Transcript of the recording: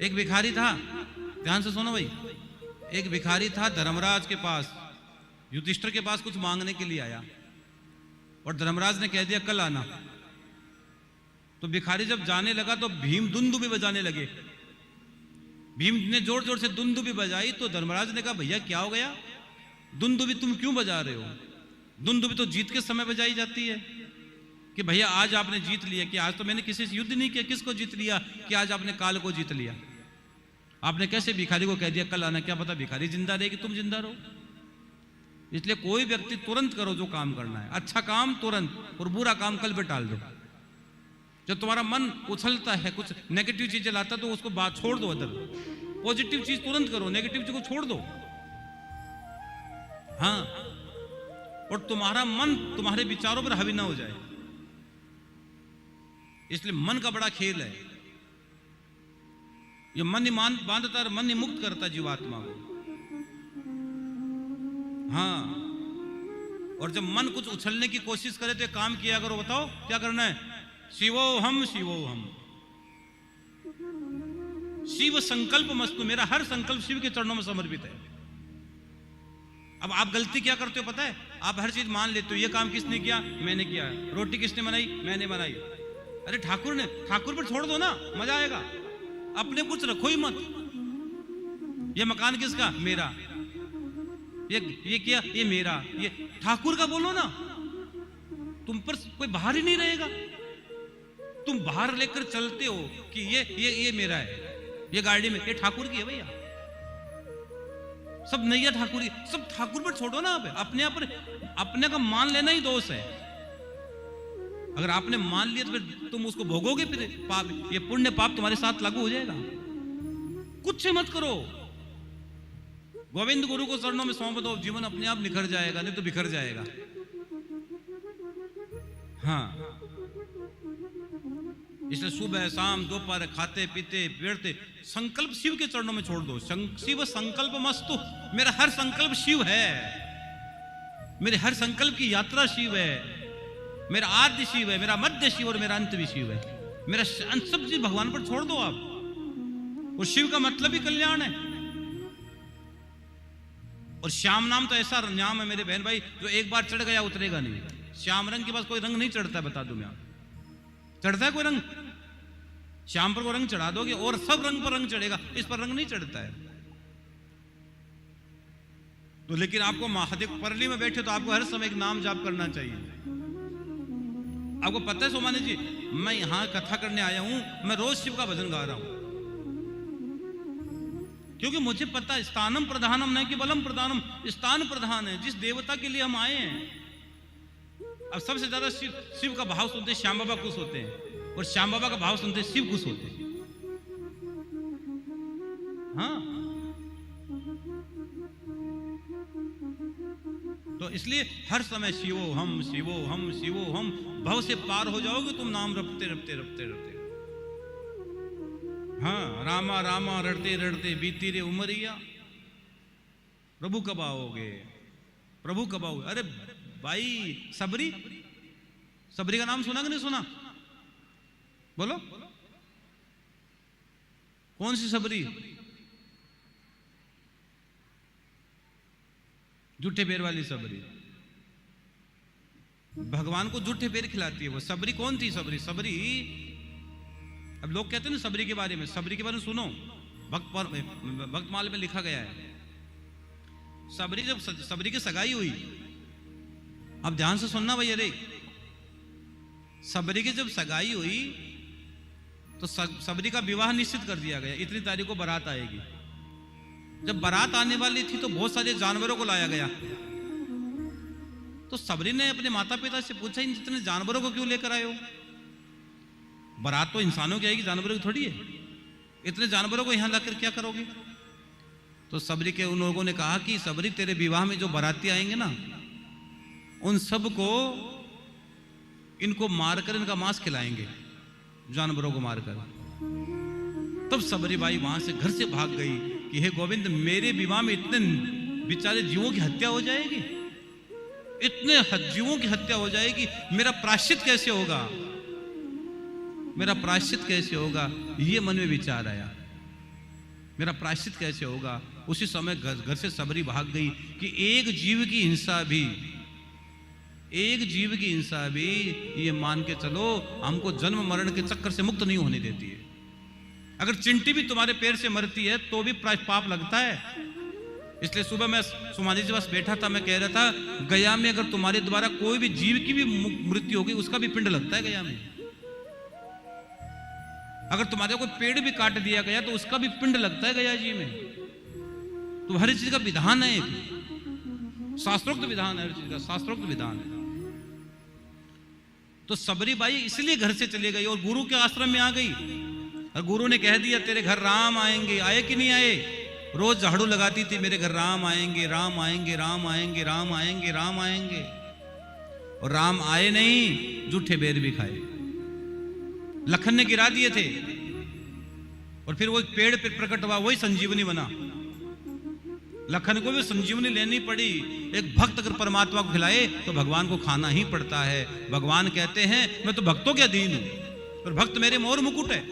एक भिखारी था, ध्यान से सुनो भाई। एक भिखारी था धर्मराज के पास, युधिष्ठिर के पास कुछ मांगने के लिए आया और धर्मराज ने कह दिया कल आना। तो भिखारी जब जाने लगा तो भीम दुंदुभी बजाने लगे। भीम ने जोर जोर से दुंदुभी बजाई तो धर्मराज ने कहा भैया क्या हो गया, दुंदुभी तुम क्यों बजा रहे हो? दुंदुभी तो जीत के समय बजाई जाती है कि भैया आज आपने जीत लिया, कि आज तो मैंने किसी से युद्ध नहीं किया, किसको जीत लिया कि आज आपने काल को जीत लिया। आपने कैसे भिखारी को कह दिया कल आना, क्या पता भिखारी जिंदा रहे कि तुम जिंदा रहो। इसलिए कोई व्यक्ति तुरंत करो जो काम करना है, अच्छा काम तुरंत और बुरा काम कल पे टाल दो। जब तुम्हारा मन उछलता है, कुछ नेगेटिव चीजें लाता तो उसको बात छोड़ दो, अदर पॉजिटिव चीज तुरंत करो, नेगेटिव चीज को छोड़ दो। हाँ, और तुम्हारा मन तुम्हारे विचारों पर हावी ना हो जाए, इसलिए मन का बड़ा खेल है। ये मन ही बांधता है, मन ही मुक्त करता है जीवात्मा को। हाँ, और जब मन कुछ उछलने की कोशिश करे तो काम किया करो। बताओ क्या करना है? शिवो हम शिवो हम, शिव संकल्प मस्तु, मेरा हर संकल्प शिव के चरणों में समर्पित है। अब आप गलती क्या करते हो पता है? आप हर चीज मान लेते हो, ये काम किसने किया? मैंने किया। रोटी किसने बनाई? मैंने बनाई। अरे ठाकुर ने, ठाकुर पर छोड़ दो ना, मजा आएगा। अपने कुछ रखो ही मत। ये मकान किसका? मेरा। ये क्या? ये मेरा। ये ठाकुर का बोलो ना, तुम पर कोई भार ही नहीं रहेगा। तुम बाहर लेकर चलते हो कि ये मेरा है, ये गाड़ी में, ये ठाकुर की है भैया। सब नैया ठाकुर की, सब ठाकुर पर छोड़ो ना। आप अपने आप पर, अपने का मान लेना ही दोष है। अगर आपने मान लिया तो फिर तुम उसको भोगोगे, फिर पाप, ये पुण्य पाप तुम्हारे साथ लागू हो जाएगा। कुछ मत करो, गोविंद गुरु को चरणों में सौंप दो, जीवन अपने आप निखर जाएगा, नहीं तो बिखर जाएगा। हाँ, इसलिए सुबह शाम दोपहर खाते पीते बैठते संकल्प शिव के चरणों में छोड़ दो। शिव संकल्प मस्तु, मेरा हर संकल्प शिव है। मेरे हर संकल्प की यात्रा शिव है। मेरा आद्य शिव है, मेरा मध्य शिव और मेरा अंत भी शिव है। मेरा सब चीज भगवान पर छोड़ दो आप। और शिव का मतलब ही कल्याण है। और श्याम नाम तो ऐसा नाम है मेरे बहन भाई, जो एक बार चढ़ गया उतरेगा नहीं। श्याम रंग के पास कोई रंग नहीं चढ़ता, बता दूं मैं आपको। चढ़ता है कोई रंग? श्याम पर को रंग चढ़ा दोगे और सब रंग पर रंग चढ़ेगा, इस पर रंग नहीं चढ़ता है। तो लेकिन आपको महादेव परली में बैठे तो आपको हर समय एक नाम जाप करना चाहिए। आपको पता है सोमानी जी, मैं यहां कथा करने आया हूं, मैं रोज शिव का भजन गा रहा हूं, क्योंकि मुझे पता है स्थानम प्रधानम नहीं कि बलम प्रधानम, स्थान प्रधान है जिस देवता के लिए हम आए हैं। अब सबसे ज्यादा शिव का भाव सुनते श्याम बाबा खुश होते हैं, और श्याम बाबा का भाव सुनते शिव खुश होते हैं। हाँ, तो इसलिए हर समय शिवो हम शिवो हम शिवो हम, भव से पार हो जाओगे तुम नाम रटते रटते रटते रटते। हाँ, रामा रामा रटते रटते बीती रे उमरिया, प्रभु कब आओगे, प्रभु कब आओगे। अरे भाई, सबरी, सबरी का नाम सुना कि नहीं सुना? बोलो, कौन सी सबरी? जूठे पैर वाली सबरी, भगवान को जूठे पैर खिलाती है वो सबरी। कौन थी सबरी? सबरी, अब लोग कहते हैं ना सबरी के बारे में, सबरी के बारे में सुनो, भक्तमाल में लिखा गया है। सबरी, जब सबरी की सगाई हुई, अब ध्यान से सुनना भाई, अरे सबरी की जब सगाई हुई तो सबरी का विवाह निश्चित कर दिया गया, इतनी तारीख को बारात आएगी। जब बारात आने वाली थी तो बहुत सारे जानवरों को लाया गया। तो सबरी ने अपने माता पिता से पूछा, इन जितने जानवरों को क्यों लेकर आए हो? बारात तो इंसानों की आएगी, जानवरों की थोड़ी है। इतने जानवरों को यहां लाकर क्या करोगे? तो सबरी के उन लोगों ने कहा कि सबरी, तेरे विवाह में जो बाराती आएंगे ना, उन सबको इनको मारकर इनका मांस खिलाएंगे, जानवरों को मारकर। तब सबरी बाई वहां से घर से भाग गई कि हे गोविंद, मेरे विवाह में इतने बेचारे जीवों की हत्या हो जाएगी, इतने जीवों की हत्या हो जाएगी, मेरा प्रायश्चित कैसे होगा, मेरा प्रायश्चित कैसे होगा? ये मन में विचार आया। मेरा प्रायश्चित कैसे होगा? उसी समय घर से सबरी भाग गई कि एक जीव की हिंसा भी ये मान के चलो हमको जन्म मरण के चक्कर से मुक्त नहीं होने देती है। अगर चिंटी भी तुम्हारे पैर से मरती है तो भी पाप लगता है। इसलिए सुबह मैं सुमानी जी पास बैठा था, मैं कह रहा था गया में अगर तुम्हारे द्वारा कोई भी जीव की भी मृत्यु होगी उसका भी पिंड लगता है गया में। अगर तुम्हारे कोई पेड़ भी काट दिया गया तो उसका भी पिंड लगता है गया जी में। तो हर चीज का विधान है, एक शास्त्रोक्त विधान है, हर चीज का शास्त्रोक्त विधान है। तो सबरी बाई इसलिए घर से चली गई और गुरु के आश्रम में आ गई और गुरु ने कह दिया तेरे घर राम आएंगे। आए कि नहीं आए? रोज झाड़ू लगाती थी, मेरे घर राम आएंगे, राम आएंगे, राम आएंगे, राम आएंगे, राम आएंगे। और राम आए नहीं, जूठे बेर भी खाए। लखन ने गिरा दिए थे और फिर वो एक पेड़ पे प्रकट हुआ, वही संजीवनी बना। लखन को भी संजीवनी लेनी पड़ी। एक भक्त अगर परमात्मा को खिलाए तो भगवान को खाना ही पड़ता है। भगवान कहते हैं मैं तो भक्तों के अधीन हूं और भक्त मेरे मोर मुकुट है।